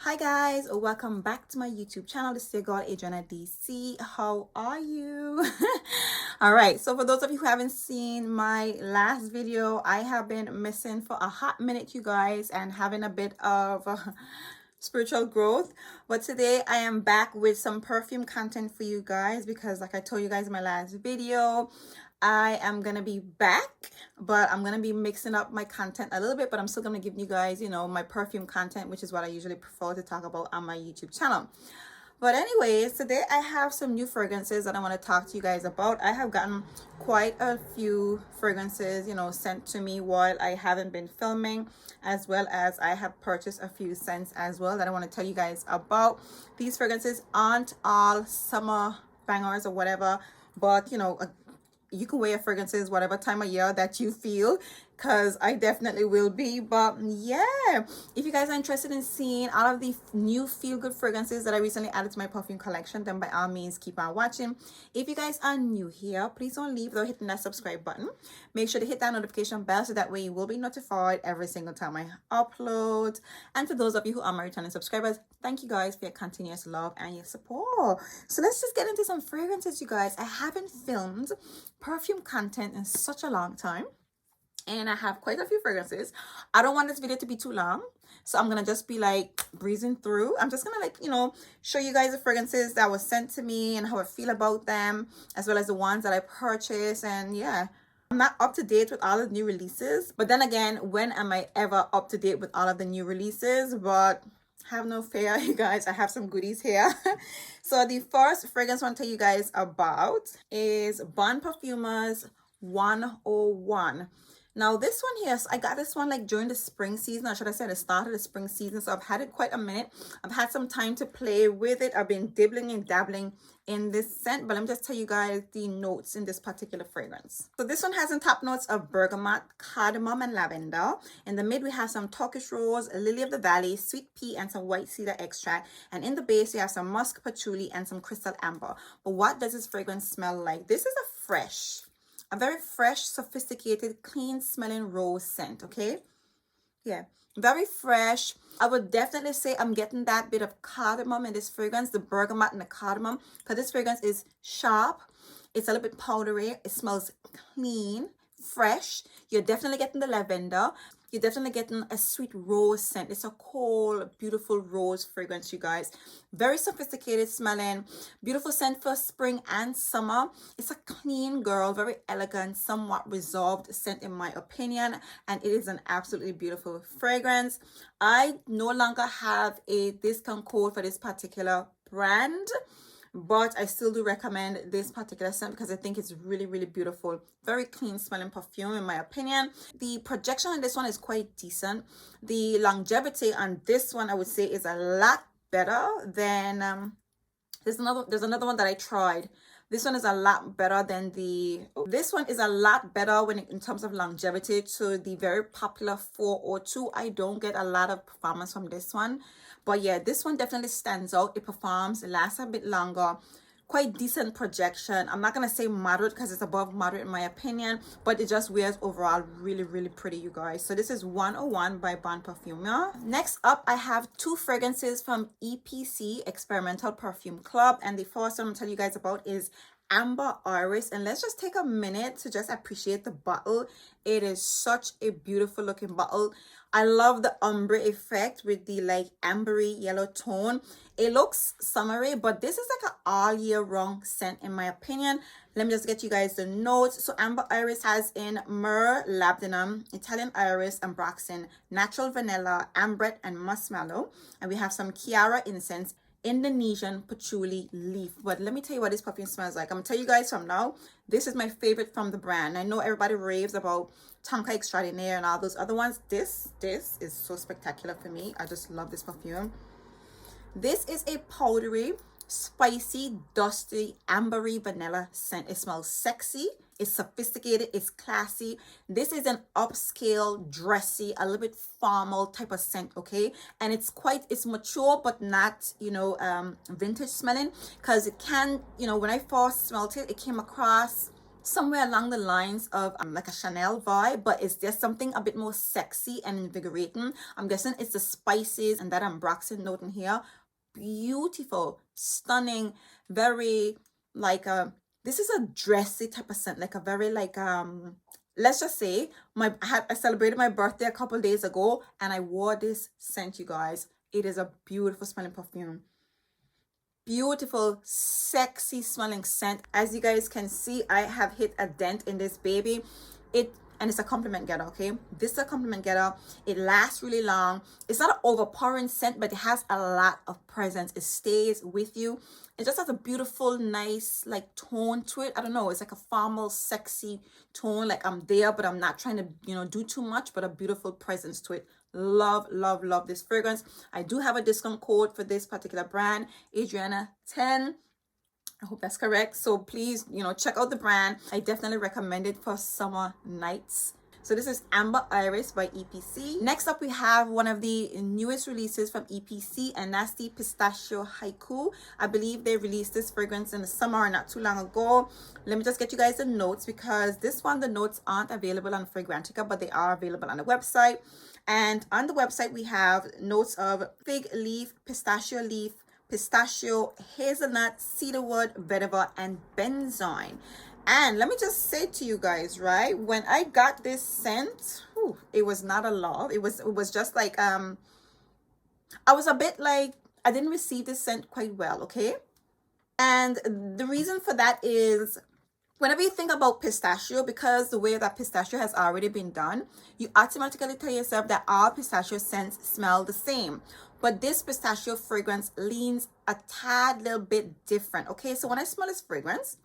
Hi guys, welcome back to my YouTube channel. This is your girl Adriana DC. How are you? All right, so for those of you who haven't seen my last video, I have been missing for a hot minute, you guys, and having a bit of spiritual growth. But today I am back with some perfume content for you guys because, like I told you guys in my last video, I am gonna be back, but I'm gonna be mixing up my content a little bit, but I'm still gonna give you guys, my perfume content, which is what I usually prefer to talk about on my YouTube channel. But anyways, today I have some new fragrances that I want to talk to you guys about. I have gotten quite a few fragrances, sent to me while I haven't been filming, as well as I have purchased a few scents as well that I want to tell you guys about. These fragrances aren't all summer bangers or whatever, but you can wear fragrances whatever time of year that you feel, because I definitely will be. But yeah, if you guys are interested in seeing all of the new feel-good fragrances that I recently added to my perfume collection, then by all means keep on watching. If you guys are new here, please don't leave without hitting that subscribe button. Make sure to hit that notification bell so that way you will be notified every single time I upload. And for those of you who are my returning subscribers, thank you guys for your continuous love and your support. So let's just get into some fragrances, you guys. I haven't filmed perfume content in such a long time, and I have quite a few fragrances. I don't want this video to be too long, so I'm gonna just be like breezing through. I'm just gonna show you guys the fragrances that was sent to me and how I feel about them, as well as the ones that I purchased. And yeah, I'm not up to date with all the new releases, but then again, when am I ever up to date with all of the new releases? But have no fear, you guys, I have some goodies here. So the first fragrance I want to tell you guys about is Bun Perfumers 101. Now this one here, so I got this one like during the spring season, or should I say the start of the spring season. So I've had it quite a minute. I've had some time to play with it. I've been dibbling and dabbling in this scent, but let me just tell you guys the notes in this particular fragrance. So this one has in top notes of bergamot, cardamom, and lavender. In the mid, we have some Turkish rose, lily of the valley, sweet pea, and some white cedar extract. And in the base, you have some musk, patchouli, and some crystal amber. But what does this fragrance smell like? This is a very fresh, sophisticated, clean smelling rose scent. Okay, yeah, very fresh. I would definitely say I'm getting that bit of cardamom in this fragrance, the bergamot and the cardamom, because this fragrance is sharp, it's a little bit powdery, it smells clean, fresh. You're definitely getting the lavender. You're definitely getting a sweet rose scent. It's a cool, beautiful rose fragrance, you guys. Very sophisticated smelling. Beautiful scent for spring and summer. It's a clean girl, very elegant, somewhat resolved scent in my opinion. And it is an absolutely beautiful fragrance. I no longer have a discount code for this particular brand, but I still do recommend this particular scent because I think it's really, really beautiful. Very clean smelling perfume in my opinion. The projection on this one is quite decent. The longevity on this one, I would say, is a lot better than there's another one that I tried. This one is a lot better than this one is a lot better in terms of longevity to the very popular 402. I don't get a lot of performance from this one, but yeah, this one definitely stands out. It performs, it lasts a bit longer, quite decent projection. I'm not gonna say moderate because it's above moderate in my opinion, but it just wears overall really, really pretty, you guys. So this is 101 by Bun Perfumeur. Next up, I have two fragrances from EPC Experimental Perfume Club, and the first one I'm telling you guys about is Amber Iris. And let's just take a minute to just appreciate the bottle. It is such a beautiful looking bottle. I love the ombre effect with the like ambery yellow tone. It looks summery, but this is like an all year round scent in my opinion. Let me just get you guys the notes. So Amber Iris has in myrrh, labdanum, Italian iris, ambroxan, natural vanilla, ambrette, and muskmallow. And we have some Chiara incense, Indonesian patchouli leaf. But let me tell you what this perfume smells like. I'm gonna tell you guys from now, this is my favorite from the brand. I know everybody raves about Tonka Extraordinaire and all those other ones. This is so spectacular for me. I just love this perfume. This is a powdery, spicy, dusty, ambery vanilla scent. It smells sexy, it's sophisticated, it's classy. This is an upscale, dressy, a little bit formal type of scent, okay? And it's mature, but not, vintage smelling, because it can, when I first smelled it, it came across somewhere along the lines of like a Chanel vibe, but it's just something a bit more sexy and invigorating. I'm guessing it's the spices and that ambroxan note in here. Beautiful, stunning, very like this is a dressy type of scent, like a very like let's just say I celebrated my birthday a couple days ago and I wore this scent, you guys. It is a beautiful smelling perfume. Beautiful, sexy smelling scent. As you guys can see, I have hit a dent in this baby. And it's a compliment getter, okay? This is a compliment getter. It lasts really long. It's not an overpowering scent, but it has a lot of presence. It stays with you. It just has a beautiful, nice, like, tone to it. I don't know. It's like a formal, sexy tone. Like, I'm there, but I'm not trying to, you know, do too much, but a beautiful presence to it. Love, love, love this fragrance. I do have a discount code for this particular brand, Adriana10. I hope that's correct. So please, you know, check out the brand. I definitely recommend it for summer nights. So this is Amber Iris by EPC. Next up, we have one of the newest releases from EPC, and that's the Pistachio Haiku. I believe they released this fragrance in the summer or not too long ago. Let me just get you guys the notes, because this one, the notes aren't available on Fragrantica, but they are available on the website. And on the website, we have notes of fig leaf, pistachio, hazelnut, cedarwood, vetiver, and benzoin. And let me just say to you guys, right, when I got this scent, it was not a love. It was just like I was a bit like, I didn't receive this scent quite well, okay? And the reason for that is, whenever you think about pistachio, because the way that pistachio has already been done, you automatically tell yourself that all pistachio scents smell the same. But this pistachio fragrance leans a tad little bit different, okay? So when I smell this fragrance,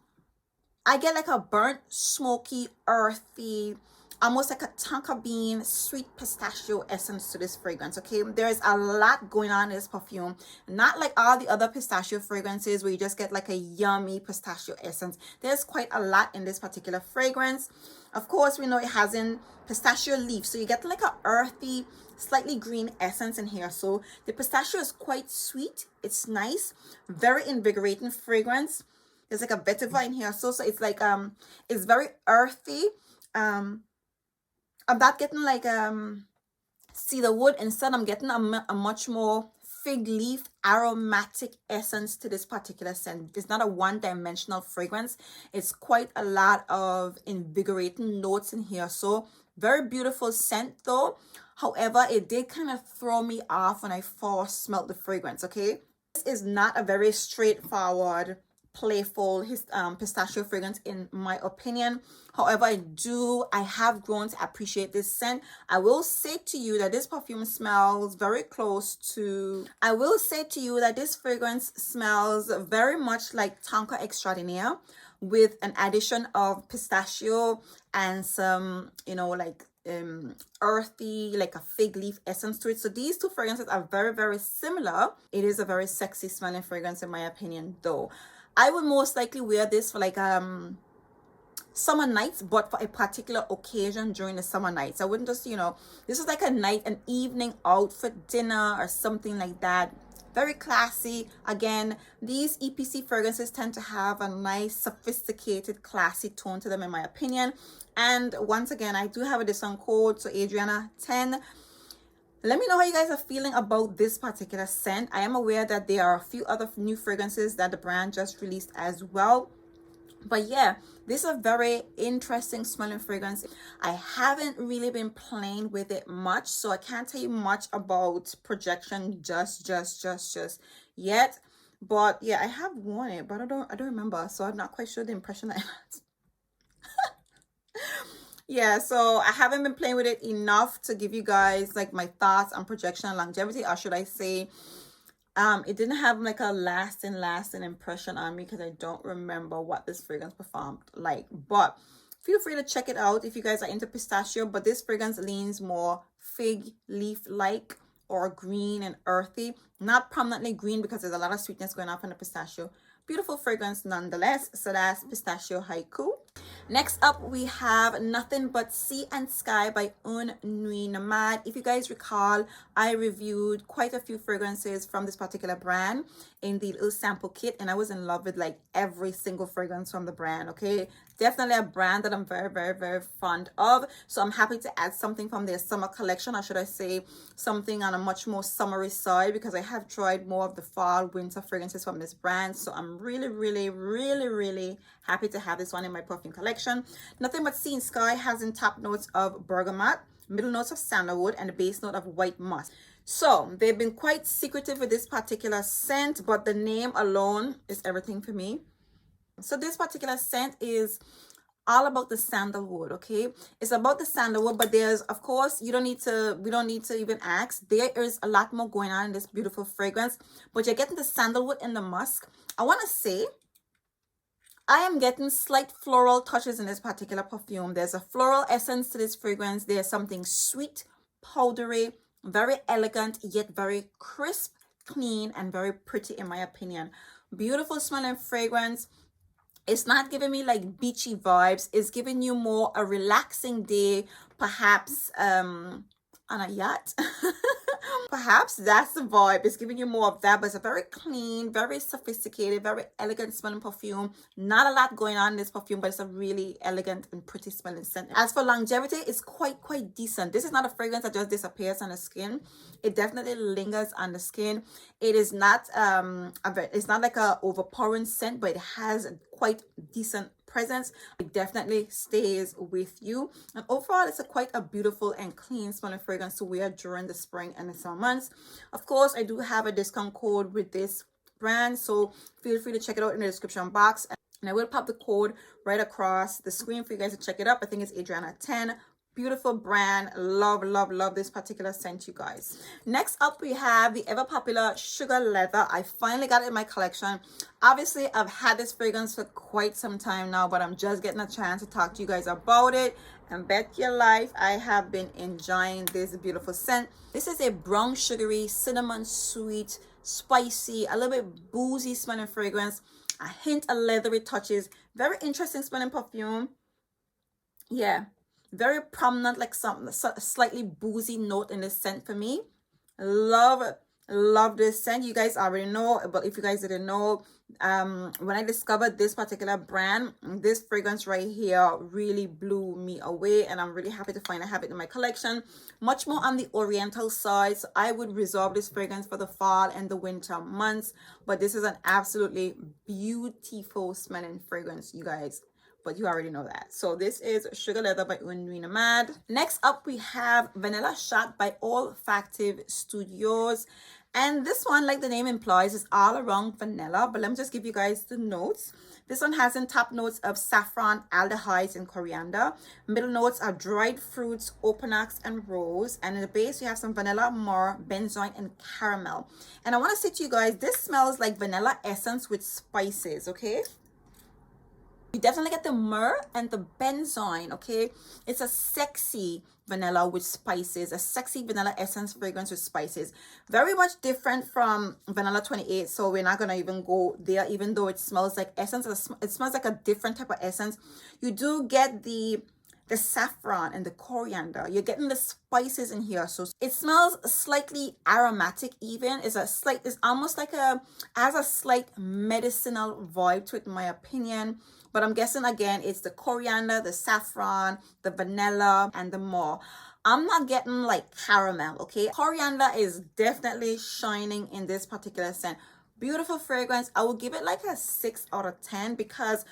I get like a burnt, smoky, earthy, almost like a tonka bean, sweet pistachio essence to this fragrance, okay? There's a lot going on in this perfume. Not like all the other pistachio fragrances where you just get like a yummy pistachio essence. There's quite a lot in this particular fragrance. Of course, we know it has in pistachio leaf, so you get like a earthy, slightly green essence in here. So the pistachio is quite sweet. It's nice, very invigorating fragrance. There's like a vetiver in here, so it's like it's very earthy. I'm not getting like cedarwood. Instead, I'm getting a much more fig leaf aromatic essence to this particular scent. It's not a one-dimensional fragrance. It's quite a lot of invigorating notes in here. So very beautiful scent though. However, it did kind of throw me off when I first smelled the fragrance, okay? This is not a very straightforward, playful pistachio fragrance in my opinion. However, I have grown to appreciate this scent. I will say to you that this perfume smells very close to, I will say to you that this fragrance smells very much like Tonka Extraordinaire, with an addition of pistachio and some, you know, like earthy, like a fig leaf essence to it. So these two fragrances are very, very similar. It is a very sexy smelling fragrance in my opinion though. I would most likely wear this for like summer nights, but for a particular occasion during the summer nights. I wouldn't just, you know, this is like an evening out for dinner or something like that. Very classy. Again, these EPC fragrances tend to have a nice, sophisticated, classy tone to them in my opinion. And once again, I do have a discount code, so Adriana10. Let me know how you guys are feeling about this particular scent. I am aware that there are a few other new fragrances that the brand just released as well. But yeah, this is a very interesting smelling fragrance. I haven't really been playing with it much, so I can't tell you much about projection just yet. But yeah, I have worn it, but I don't remember, so I'm not quite sure the impression I had. Yeah, so I haven't been playing with it enough to give you guys like my thoughts on projection and longevity, or should I say it didn't have like a lasting impression on me, because I don't remember what this fragrance performed like. But feel free to check it out if you guys are into pistachio. But this fragrance leans more fig leaf like, or green and earthy, not prominently green because there's a lot of sweetness going on in the pistachio. Beautiful fragrance nonetheless. So that's Pistachio Haiku. Next up, we have Nothing But Sea and Sky by Nuit Nomade. If you guys recall, I reviewed quite a few fragrances from this particular brand in the little sample kit, and I was in love with like every single fragrance from the brand, okay? Definitely a brand that I'm very, very, very fond of. So I'm happy to add something from their summer collection, or should I say something on a much more summery side, because I have tried more of the fall, winter fragrances from this brand. So I'm really, really, really, really happy to have this one in my perfume collection. Nothing But Sea and Sky has in top notes of bergamot, middle notes of sandalwood, and the base note of white musk. So they've been quite secretive with this particular scent, but the name alone is everything for me. So this particular scent is all about the sandalwood, okay? It's about the sandalwood, but there's, of course, we don't need to even ask. There is a lot more going on in this beautiful fragrance, but you're getting the sandalwood and the musk. I want to say I am getting slight floral touches in this particular perfume. There's a floral essence to this fragrance. There's something sweet, powdery, very elegant, yet very crisp, clean, and very pretty in my opinion. Beautiful smelling fragrance. It's not giving me like beachy vibes. It's giving you more a relaxing day, perhaps on a yacht. Perhaps that's the vibe. It's giving you more of that, but it's a very clean, very sophisticated, very elegant smelling perfume. Not a lot going on in this perfume, but it's a really elegant and pretty smelling scent. As for longevity, it's quite decent. This is not a fragrance that just disappears on the skin. It definitely lingers on the skin. It is not it's not like a overpowering scent, but it has quite decent presence. It definitely stays with you, and overall it's quite a beautiful and clean smelling fragrance to wear during the spring and the summer months. Of course, I do have a discount code with this brand, so feel free to check it out in the description box, and I will pop the code right across the screen for you guys to check it up. I think it's Adriana10. Beautiful brand. Love, love, love this particular scent, you guys. Next up, we have the ever popular Sugar Leather. I finally got it in my collection. Obviously, I've had this fragrance for quite some time now, but I'm just getting a chance to talk to you guys about it. And bet your life, I have been enjoying this beautiful scent. This is a brown sugary, cinnamon sweet, spicy, a little bit boozy smelling fragrance. A hint of leathery touches. Very interesting smelling perfume. Yeah. Very prominent, like some slightly boozy note in this scent for me. Love this scent. You guys already know, but if you guys didn't know, when I discovered this particular brand, this fragrance right here really blew me away, and I'm really happy to find I have it in my collection. Much more on the oriental side, so I would reserve this fragrance for the fall and the winter months, but this is an absolutely beautiful smelling fragrance, you guys. But you already know that. So this is Sugar Leather by Nuit Nomade. Next up, we have Vanilla Shot by Olfactive Studios. And this one, like the name implies, is all around vanilla. But let me just give you guys the notes. This one has in top notes of saffron, aldehydes, and coriander. Middle notes are dried fruits, opanax, and rose. And in the base, you have some vanilla, myrrh, benzoin, and caramel. And I want to say to you guys, this smells like vanilla essence with spices, okay? You definitely get the myrrh and the benzoin, okay? It's a sexy vanilla with spices, a sexy vanilla essence fragrance with spices. Very much different from Vanilla 28, so we're not going to even go there, even though it smells like essence. It smells like a different type of essence. You do get the saffron and the coriander. You're getting the spices in here, so it smells slightly aromatic. Even it's almost like has a slight medicinal vibe to it, in my opinion. But I'm guessing again it's the coriander, the saffron, the vanilla, and the myrrh. I'm not getting like caramel, okay? Coriander is definitely shining in this particular scent. Beautiful fragrance. I will give it like a 6 out of 10 because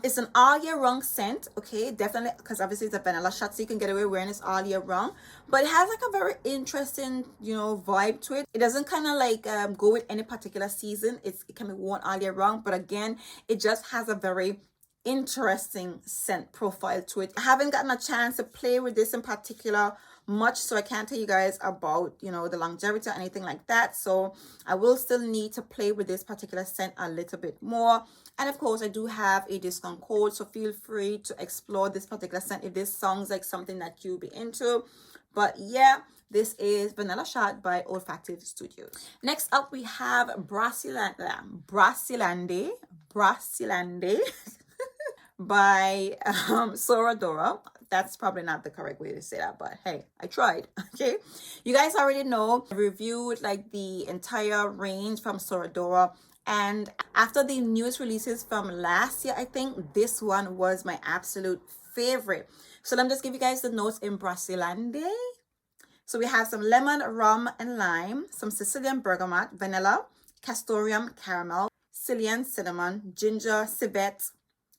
it's an all year round scent, okay? Definitely, because obviously it's a vanilla shot, so you can get away wearing this all year round. But it has like a very interesting, you know, vibe to it. It doesn't kind of like go with any particular season. It can be worn all year round, but again, it just has a very interesting scent profile to it. I haven't gotten a chance to play with this in particular much, so I can't tell you guys about, you know, the longevity or anything like that. So I will still need to play with this particular scent a little bit more. And of course, I do have a discount code, so feel free to explore this particular scent if this sounds like something that you'll be into. But yeah, this is Vanilla Shot by Olfactive Studios. Next up, we have Brassilande by SORA DORA. That's probably not the correct way to say that, but hey, I tried. Okay, you guys already know I reviewed like the entire range from SORA DORA, and after the newest releases from last year, I think this one was my absolute favorite. So let me just give you guys the notes in Briland. So we have some lemon, rum, and lime, some Sicilian bergamot, vanilla, castoreum, caramel, Sicilian cinnamon, ginger, civet,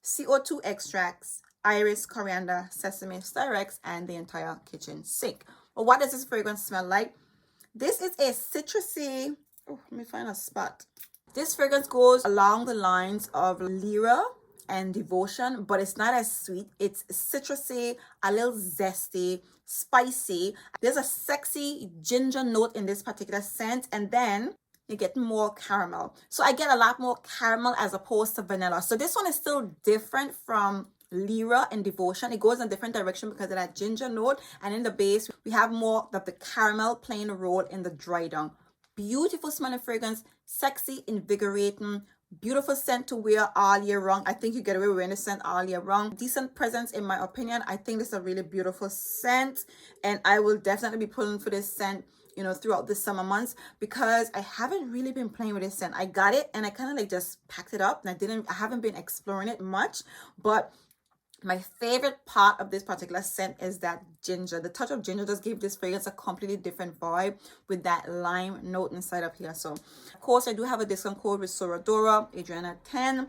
CO2 extracts, iris, coriander, sesame, styrex, and the entire kitchen sink. Well, what does this fragrance smell like? This is a citrusy, oh, let me find a spot. This fragrance goes along the lines of Lyra and Devotion, but it's not as sweet. It's citrusy, a little zesty, spicy. There's a sexy ginger note in this particular scent, and then you get more caramel. So I get a lot more caramel as opposed to vanilla. So this one is still different from Lyra and Devotion. It goes in a different direction because of that ginger note, and in the base we have more of the caramel playing a role in the dry down. Beautiful smelling fragrance, sexy, invigorating, beautiful scent to wear all year round. I think you get away with wearing this scent all year round. Decent presence in my opinion. I think this is a really beautiful scent, and I will definitely be pulling for this scent, you know, throughout the summer months, because I haven't really been playing with this scent. I got it and I kind of like just packed it up, and I haven't been exploring it much. But my favorite part of this particular scent is that ginger. The touch of ginger just gave this fragrance a completely different vibe with that lime note inside of here. So of course I do have a discount code with SORA DORA, Adriana 10.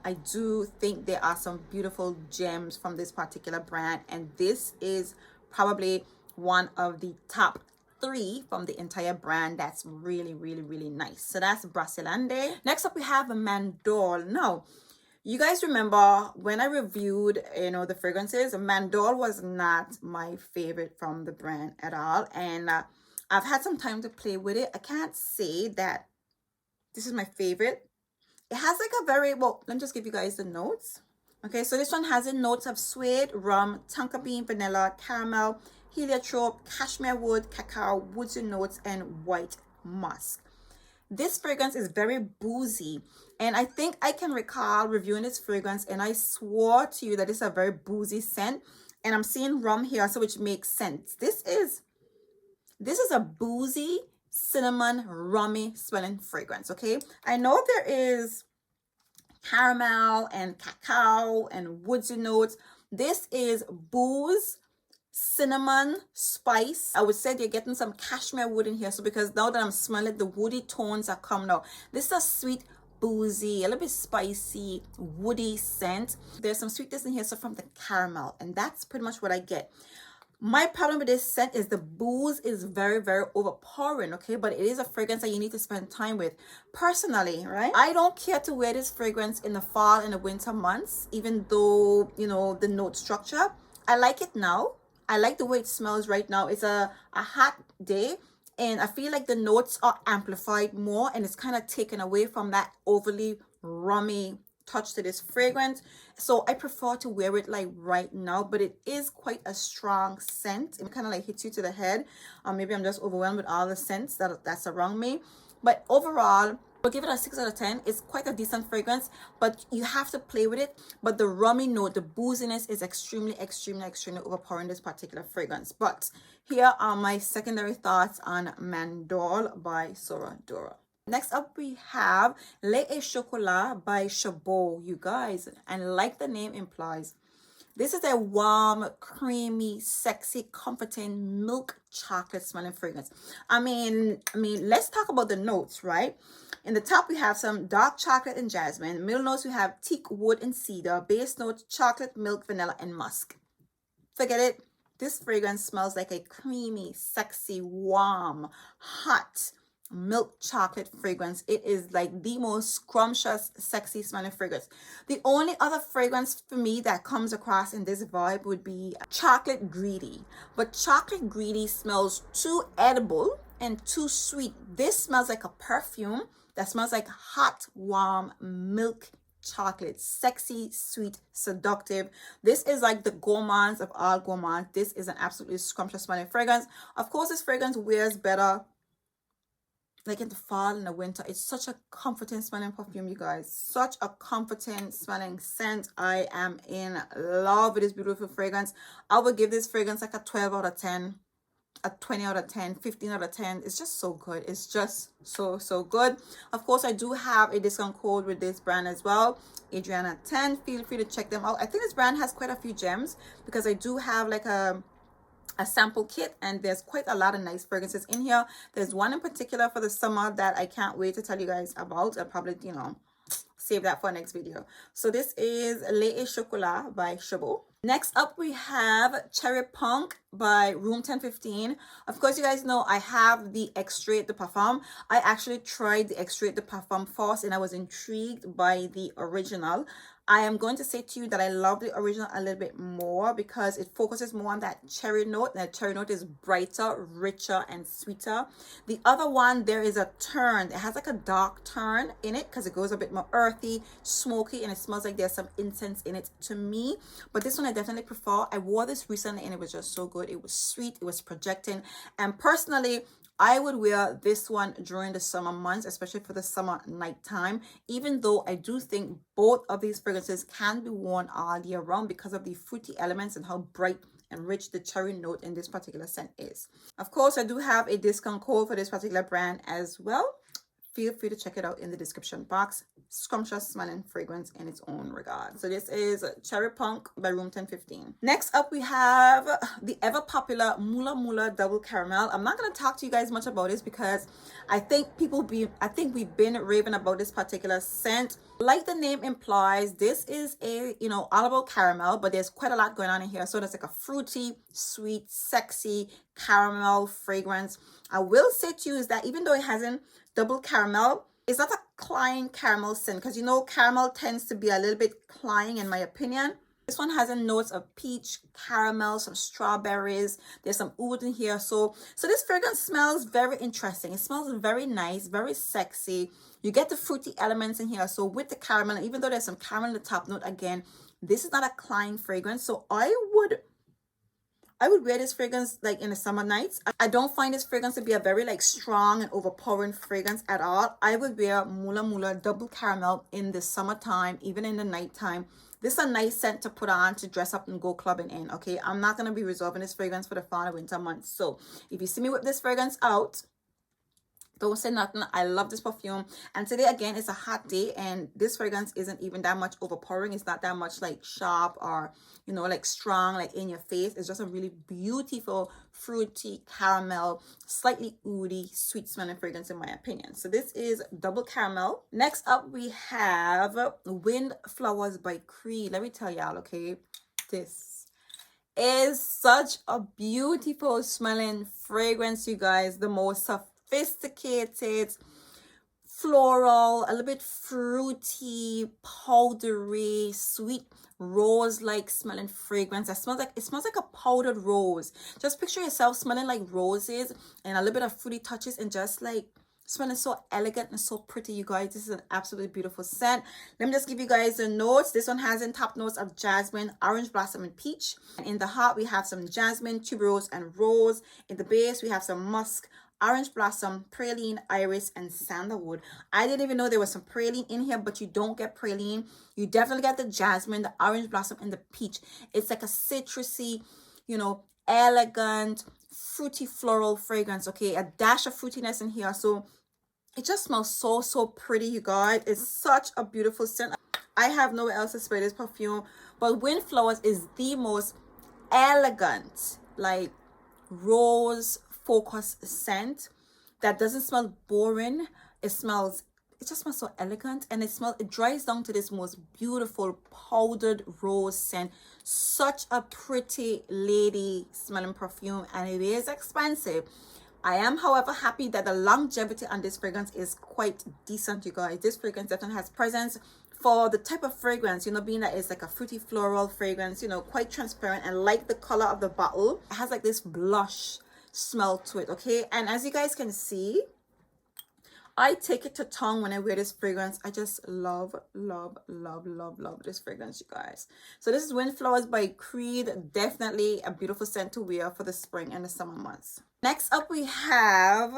I do think there are some beautiful gems from this particular brand, and this is probably one of the top 3 from the entire brand that's really, really, really nice. So that's Briland. Next up we have a Mandol. Now, you guys remember when I reviewed, you know, the fragrances, Mandol was not my favorite from the brand at all. And I've had some time to play with it. I can't say that this is my favorite. It has like a very, well, let me just give you guys the notes. Okay, so this one has the notes of suede, rum, tonka bean, vanilla, caramel, heliotrope, cashmere wood, cacao, woodsy notes, and white musk. This fragrance is very boozy, and I think I can recall reviewing this fragrance and I swore to you that it's a very boozy scent, and I'm seeing rum here, so which makes sense. This is a boozy, cinnamon, rummy smelling fragrance. Okay, I know there is caramel and cacao and woodsy notes. This is booze, cinnamon, spice. I would say you're getting some cashmere wood in here. So because now that I'm smelling, the woody tones are coming out. This is a sweet, boozy, a little bit spicy, woody scent. There's some sweetness in here, so from the caramel, and that's pretty much what I get. My problem with this scent is the booze is very, very overpowering, okay? But it is a fragrance that you need to spend time with. Personally, right? I don't care to wear this fragrance in the fall and the winter months, even though, you know, the note structure. I like it now. I like the way it smells right now. It's a hot day, and I feel like the notes are amplified more, and it's kind of taken away from that overly rummy touch to this fragrance. So I prefer to wear it like right now, but it is quite a strong scent. It kind of like hits you to the head, or maybe I'm just overwhelmed with all the scents that's around me. But overall, I'll give it a 6 out of 10. It's quite a decent fragrance, but you have to play with it. But the rummy note, the booziness is extremely, extremely, extremely overpowering this particular fragrance. But here are my secondary thoughts on Mandol by SORA DORA. Next up, we have Lait et Chocolat by Chabot, you guys. And like the name implies, this is a warm, creamy, sexy, comforting milk chocolate smelling fragrance. I mean, let's talk about the notes, right? In the top, we have some dark chocolate and jasmine. Middle notes, we have teak, wood, and cedar. Base notes, chocolate, milk, vanilla, and musk. Forget it. This fragrance smells like a creamy, sexy, warm, hot milk chocolate fragrance. It is like the most scrumptious, sexy smelling fragrance. The only other fragrance for me that comes across in this vibe would be chocolate greedy, but chocolate greedy smells too edible and too sweet. This smells like a perfume that smells like hot, warm milk chocolate, sexy, sweet, seductive. This is like the gourmands of all gourmands. This is an absolutely scrumptious smelling fragrance. Of course, this fragrance wears better like in the fall and the winter. It's such a comforting smelling perfume, you guys. Such a comforting smelling scent. I am in love with this beautiful fragrance. I would give this fragrance like a 12 out of 10, a 20 out of 10, 15 out of 10. It's just so good. It's just so good. Of course, I do have a discount code with this brand as well, Adriana 10. Feel free to check them out. I think this brand has quite a few gems because I do have like a sample kit, and there's quite a lot of nice fragrances in here. There's one in particular for the summer that I can't wait to tell you guys about. I'll probably, you know, save that for next video. So this is Lychee Chocolat by Chabot. Next up, we have Cherry Punk by Room 1015. Of course, you guys know I have the Extrait de Parfum. I actually tried the Extrait de Parfum first, and I was intrigued by the original. I am going to say to you that I love the original a little bit more because it focuses more on that cherry note. That cherry note is brighter, richer, and sweeter. The other one, there is a turn. It has like a dark turn in it because it goes a bit more earthy, smoky, and it smells like there's some incense in it to me. But this one I definitely prefer. I wore this recently and it was just so good. It was sweet, it was projecting, and personally, I would wear this one during the summer months, especially for the summer nighttime, even though I do think both of these fragrances can be worn all year round because of the fruity elements and how bright and rich the cherry note in this particular scent is. Of course, I do have a discount code for this particular brand as well. Feel free to check it out in the description box. Scrumptious smelling fragrance in its own regard. So this is Cherry Punk by Room 1015. Next up, we have the ever popular Mula Double Caramel. I'm not going to talk to you guys much about this because I think we've been raving about this particular scent. Like the name implies, this is a, you know, all about caramel, but there's quite a lot going on in here. So there's like a fruity, sweet, sexy caramel fragrance. I will say to you is that even though it hasn't double caramel, it's not a cloying caramel scent because, you know, caramel tends to be a little bit cloying in my opinion. This one has a notes of peach, caramel, some strawberries. There's some oud in here. So this fragrance smells very interesting. It smells very nice, very sexy. You get the fruity elements in here. So with the caramel, even though there's some caramel in the top note, again, this is not a cloying fragrance. So I would wear this fragrance like in the summer nights. I don't find this fragrance to be a very like strong and overpowering fragrance at all. I would wear Mula Double Caramel in the summertime, even in the nighttime. This is a nice scent to put on to dress up and go clubbing in, okay? I'm not going to be reserving this fragrance for the fall and winter months. So if you see me with this fragrance out, don't say nothing. I love this perfume, and today again it's a hot day and this fragrance isn't even that much overpowering. It's not that much like sharp or, you know, like strong, like in your face. It's just a really beautiful fruity caramel, slightly oudy, sweet smelling fragrance in my opinion. So this is Double Caramel. Next up, we have Wind Flowers by Cree. Let me tell y'all, okay, this is such a beautiful smelling fragrance, you guys. The most sophisticated, floral, a little bit fruity, powdery, sweet rose-like smelling fragrance. It smells like a powdered rose. Just picture yourself smelling like roses and a little bit of fruity touches and just like smelling so elegant and so pretty, you guys. This is an absolutely beautiful scent. Let me just give you guys the notes. This one has in top notes of jasmine, orange blossom, and peach. And in the heart, we have some jasmine, tuberose, and rose. In the base, we have some musk, orange blossom, praline, iris, and sandalwood. I didn't even know there was some praline in here, but you don't get praline. You definitely get the jasmine, the orange blossom, and the peach. It's like a citrusy, you know, elegant, fruity floral fragrance, okay? A dash of fruitiness in here. So it just smells so pretty, you guys. It's such a beautiful scent. I have nowhere else to spray this perfume, but Wind Flowers is the most elegant, like rose focused scent that doesn't smell boring. It just smells so elegant, and it dries down to this most beautiful powdered rose scent. Such a pretty lady smelling perfume, and it is expensive. I am, however, happy that the longevity on this fragrance is quite decent, you guys. This fragrance definitely has presence for the type of fragrance, you know, being that it's like a fruity floral fragrance, you know, quite transparent, and like the color of the bottle, it has like this blush smell to it, okay? And as you guys can see, I take it to tongue when I wear this fragrance. I just love this fragrance, you guys. So this is Windflowers by Creed. Definitely a beautiful scent to wear for the spring and the summer months. Next up, we have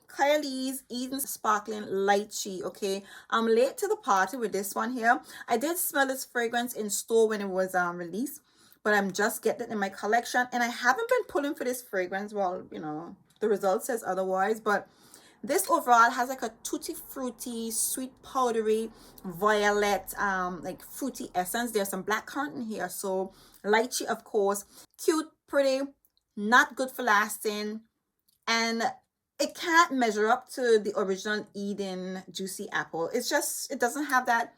Kayali's Eden Sparkling Lychee. Okay, I'm late to the party with this one here. I did smell this fragrance in store when it was released, but I'm just getting it in my collection, and I haven't been pulling for this fragrance. Well, you know, the result says otherwise, but this overall has like a tutti fruity, sweet powdery, violet, like fruity essence. There's some blackcurrant in here. So lychee, of course, cute, pretty, not good for lasting, and it can't measure up to the original Eden Juicy Apple. It's just, it doesn't have that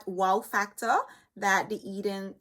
wow factor that the Eden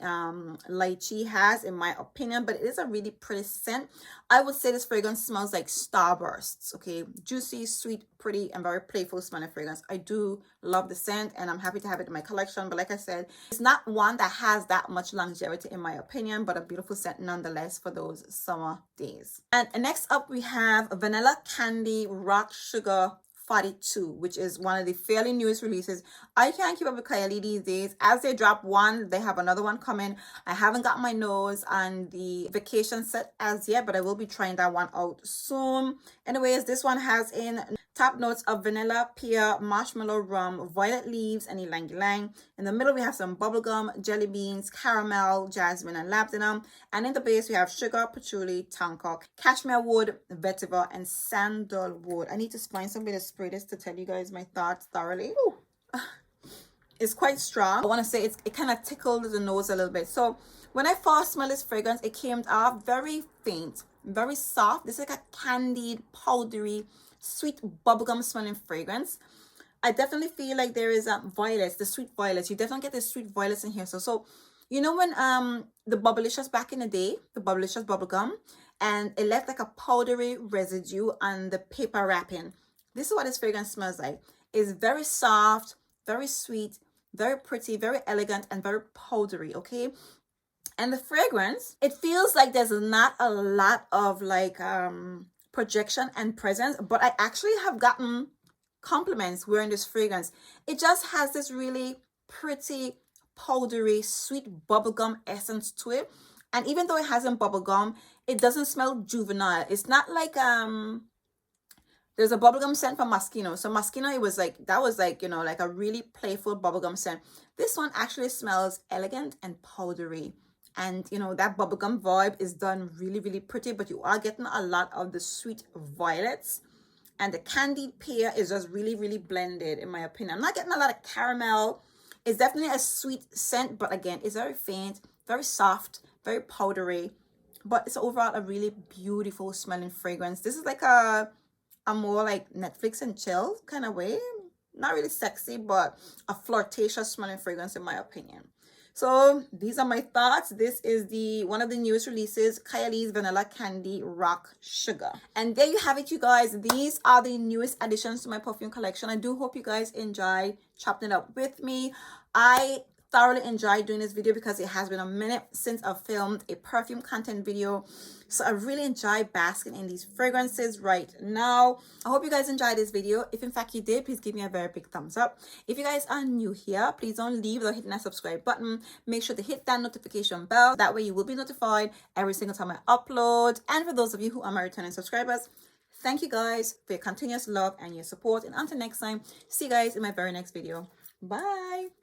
lychee has, in my opinion, but it is a really pretty scent. I would say this fragrance smells like starbursts. Okay, juicy, sweet, pretty, and very playful smelling fragrance. I do love the scent, and I'm happy to have it in my collection, but like I said, it's not one that has that much longevity in my opinion, but a beautiful scent nonetheless for those summer days. And next up, we have Vanilla Candy Rock Sugar 42, which is one of the fairly newest releases. I can't keep up with Kayali these days. As they drop one, they have another one coming. I haven't got my nose on the vacation set as yet, but I will be trying that one out soon. Anyways, this one has in top notes of vanilla, pear, marshmallow, rum, violet leaves, and ylang ylang. In the middle, we have some bubblegum, jelly beans, caramel, jasmine, and labdanum. And in the base, we have sugar, patchouli, tonka, cashmere wood, vetiver, and sandalwood. I need to find somebody to spray this to tell you guys my thoughts thoroughly. Ooh. It's quite strong. I want to say it kind of tickled the nose a little bit. So when I first smelled this fragrance, it came off very faint, very soft. This is like a candied, powdery, sweet bubblegum smelling fragrance. I definitely feel like there is violets, the sweet violets. You definitely get the sweet violets in here. So you know when the Bubblicious back in the day, the Bubblicious bubblegum, and it left like a powdery residue on the paper wrapping. This is what this fragrance smells like. It's very soft, very sweet, very pretty, very elegant, and very powdery. Okay, and the fragrance, it feels like there's not a lot of like projection and presence, but I actually have gotten compliments wearing this fragrance. It just has this really pretty, powdery, sweet bubblegum essence to it. And even though it hasn't bubblegum, it doesn't smell juvenile. It's not like there's a bubblegum scent from Moschino. So Moschino, it was like, that was like, you know, like a really playful bubblegum scent. This one actually smells elegant and powdery. And, you know, that bubblegum vibe is done really, really pretty, but you are getting a lot of the sweet violets. And the candied pear is just really, really blended, in my opinion. I'm not getting a lot of caramel. It's definitely a sweet scent, but again, it's very faint, very soft, very powdery. But it's overall a really beautiful smelling fragrance. This is like a more like Netflix and chill kind of way. Not really sexy, but a flirtatious smelling fragrance, in my opinion. So these are my thoughts. This is one of the newest releases, Kayali's Vanilla Candy Rock Sugar. And there you have it, you guys. These are the newest additions to my perfume collection. I do hope you guys enjoy chopping it up with me. I thoroughly enjoyed doing this video because it has been a minute since I've filmed a perfume content video. So I really enjoy basking in these fragrances right now. I hope you guys enjoyed this video. If in fact you did, please give me a very big thumbs up. If you guys are new here, please don't leave without hitting that subscribe button. Make sure to hit that notification bell. That way you will be notified every single time I upload. And for those of you who are my returning subscribers, thank you guys for your continuous love and your support. And until next time, see you guys in my very next video. Bye.